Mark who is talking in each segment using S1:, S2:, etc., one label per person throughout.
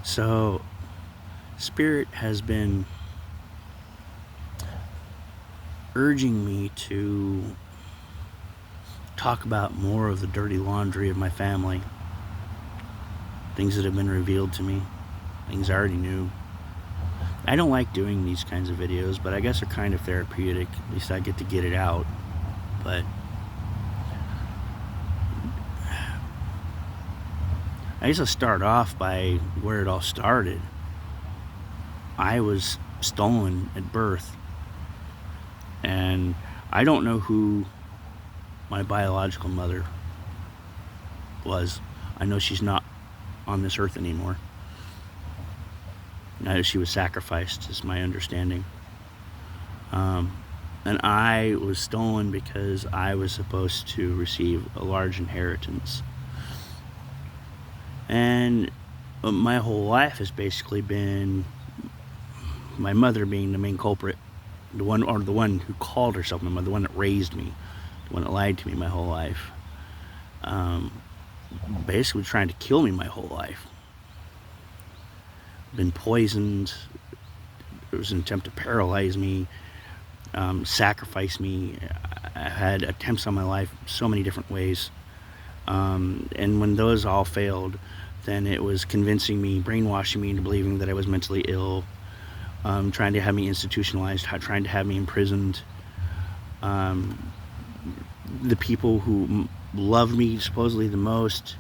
S1: So, Spirit has been urging me to talk about more of the dirty laundry of my family. Things that have been revealed to me, things I already knew. I don't like doing these kinds of videos, but I guess they're kind of therapeutic. At least I get to get it out. But I guess I'll start off by where it all started. I was stolen at birth, and I don't know who my biological mother was. I know she's not on this earth anymore. I know she was sacrificed, is my understanding. And I was stolen because I was supposed to receive a large inheritance. And my whole life has basically been my mother being the main culprit, the one who called herself my mother, the one that raised me, the one that lied to me my whole life, basically trying to kill me my whole life. Been poisoned. There was an attempt to paralyze me, sacrifice me. I had attempts on my life so many different ways, and when those all failed, then it was convincing me, brainwashing me into believing that I was mentally ill, trying to have me institutionalized, trying to have me imprisoned. The people who loved me supposedly the most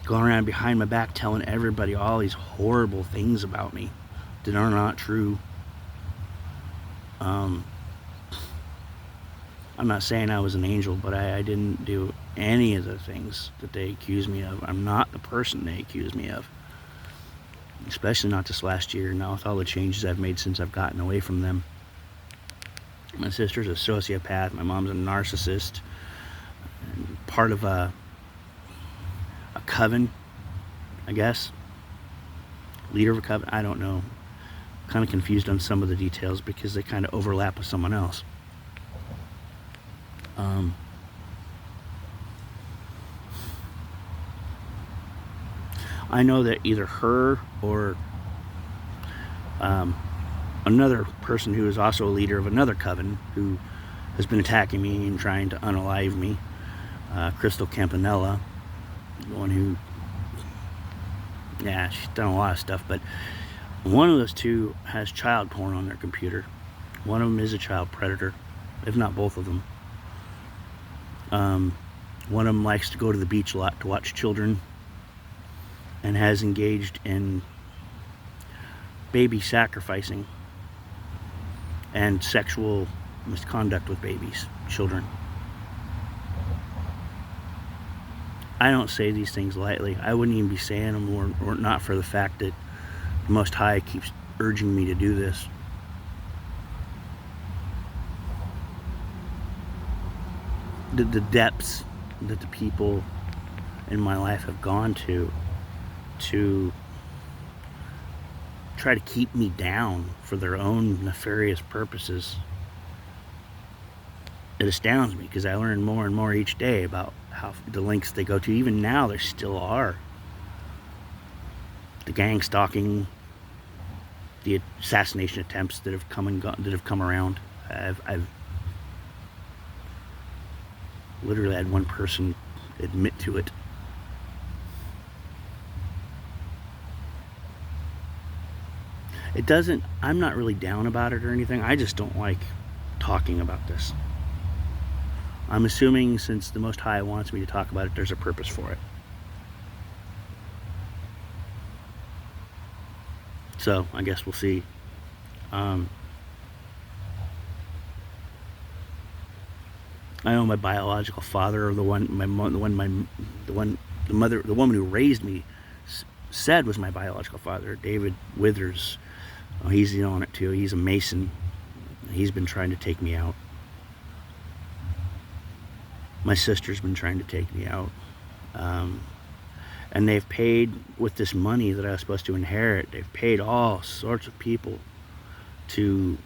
S1: going around behind my back telling everybody all these horrible things about me that are not true. I'm not saying I was an angel, but I didn't do any of the things that they accused me of. I'm not the person they accused me of, especially not this last year. Now with all the changes I've made since I've gotten away from them. My sister's a sociopath. My mom's a narcissist. And part of a coven, I guess. Leader of a coven. I don't know. Kind of confused on some of the details because they kind of overlap with someone else. I know that either her or another person who is also a leader of another coven who has been attacking me and trying to unalive me, Crystal Campanella, the one who, yeah, she's done a lot of stuff, but one of those two has child porn on their computer. One of them is a child predator, if not both of them. One of them likes to go to the beach a lot to watch children and has engaged in baby sacrificing and sexual misconduct with babies, children. I don't say these things lightly. I wouldn't even be saying them were not for the fact that the Most High keeps urging me to do this. The depths that the people in my life have gone to try to keep me down for their own nefarious purposes, it astounds me because I learn more and more each day about how the lengths they go to. Even now, there still are. The gang stalking, the assassination attempts that have come around. I've literally had one person admit to it. I'm not really down about it or anything. I just don't like talking about this. I'm assuming since the Most High wants me to talk about it, there's a purpose for it. So I guess we'll see. I know my biological father, or the woman who raised me, said was my biological father, David Withers. Oh, he's in on it too. He's a Mason. He's been trying to take me out. My sister's been trying to take me out. And they've paid with this money that I was supposed to inherit. They've paid all sorts of people to...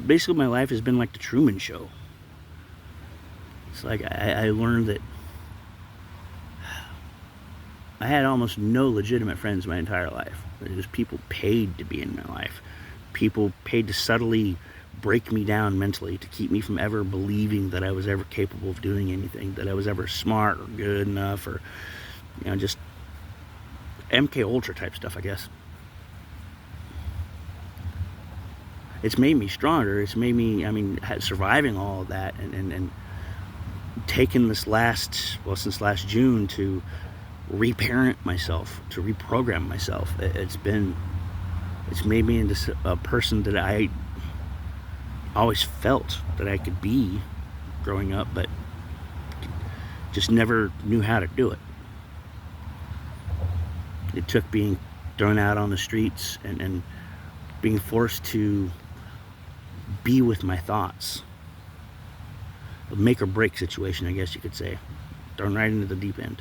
S1: Basically, my life has been like the Truman Show. It's like I learned that I had almost no legitimate friends my entire life. It was people paid to be in my life. People paid to subtly break me down mentally, to keep me from ever believing that I was ever capable of doing anything, that I was ever smart or good enough, or just MK Ultra type stuff, I guess. It's made me stronger. It's made me, surviving all of that and taking this since last June to reparent myself, to reprogram myself. It's made me into a person that I always felt that I could be growing up, but just never knew how to do it. It took being thrown out on the streets and being forced to be with my thoughts. A make or break situation, I guess you could say. Thrown right into the deep end.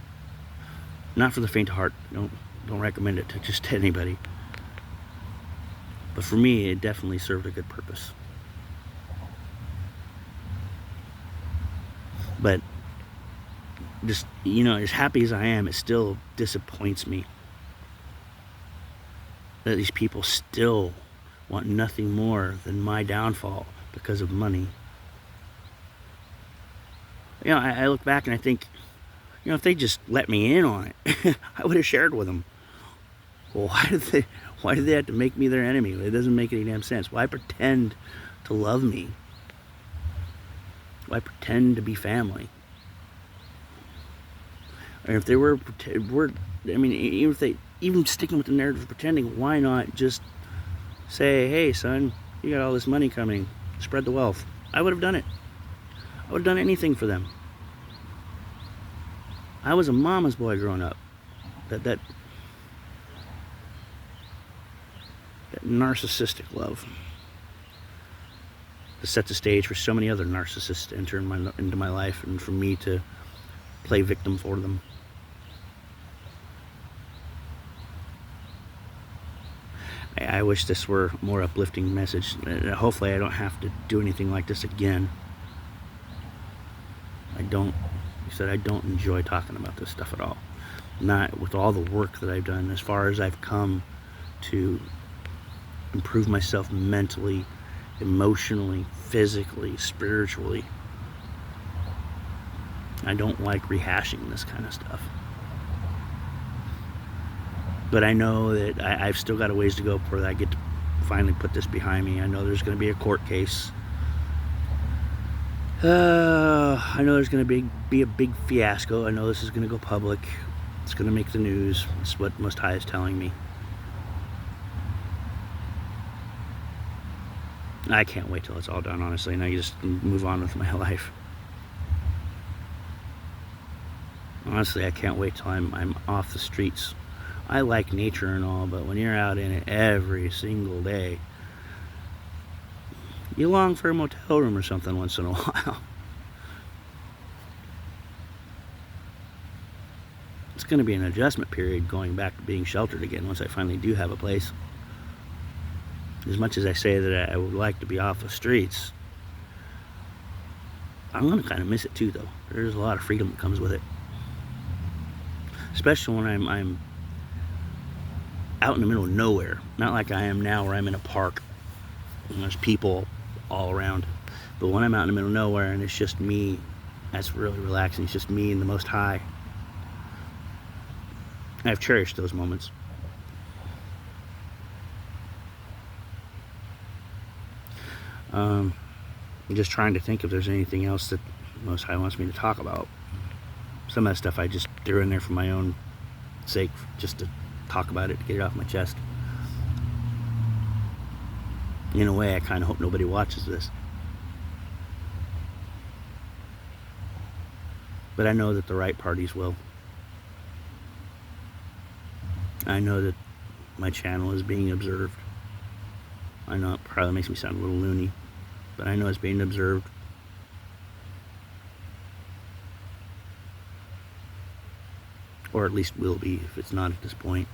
S1: Not for the faint of heart. Don't recommend it to just anybody. But for me, it definitely served a good purpose. But just, as happy as I am, it still disappoints me that these people still want nothing more than my downfall because of money. I look back and I think, if they just let me in on it, I would have shared with them. Well, why do they have to make me their enemy? It doesn't make any damn sense. Why pretend to love me? Why pretend to be family? Or if they even sticking with the narrative of pretending, why not just say, hey, son, you got all this money coming, spread the wealth? I would have done it. I would have done anything for them. I was a mama's boy growing up. That narcissistic love to set the stage for so many other narcissists to enter into my life, and for me to play victim for them. I wish this were a more uplifting message. Hopefully I don't have to do anything like this again. I don't enjoy talking about this stuff at all. Not with all the work that I've done, as far as I've come to improve myself mentally, emotionally, physically, spiritually. I don't like rehashing this kind of stuff. But I know that I've still got a ways to go before I get to finally put this behind me. I know there's going to be a court case. I know there's going to be a big fiasco. I know this is going to go public. It's going to make the news. It's what Most High is telling me. I can't wait till it's all done, honestly, and I just move on with my life. Honestly, I can't wait till I'm off the streets. I like nature and all, but when you're out in it every single day, you long for a motel room or something once in a while. It's going to be an adjustment period going back to being sheltered again once I finally do have a place. As much as I say that I would like to be off the streets, I'm going to kind of miss it too, though. There's a lot of freedom that comes with it. Especially when I'm out in the middle of nowhere. Not like I am now where I'm in a park and there's people all around. But when I'm out in the middle of nowhere and it's just me, that's really relaxing. It's just me and the Most High. I've cherished those moments. I'm just trying to think if there's anything else that Most High wants me to talk about. Some of that stuff I just threw in there for my own sake, just to talk about it, to get it off my chest. In a way, I kind of hope nobody watches this. But I know that the right parties will. I know that my channel is being observed. I know it probably makes me sound a little loony, but I know it's being observed. Or at least will be if it's not at this point.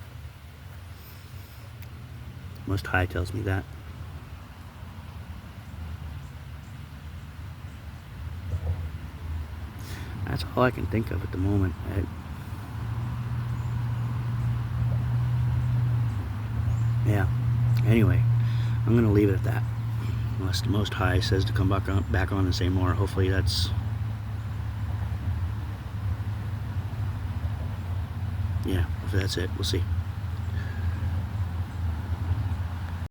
S1: Most High tells me that. That's all I can think of at the moment. Yeah. Anyway, I'm going to leave it at that. Unless the Most High says to come back on and say more. Hopefully that's... Yeah, hopefully that's it. We'll see.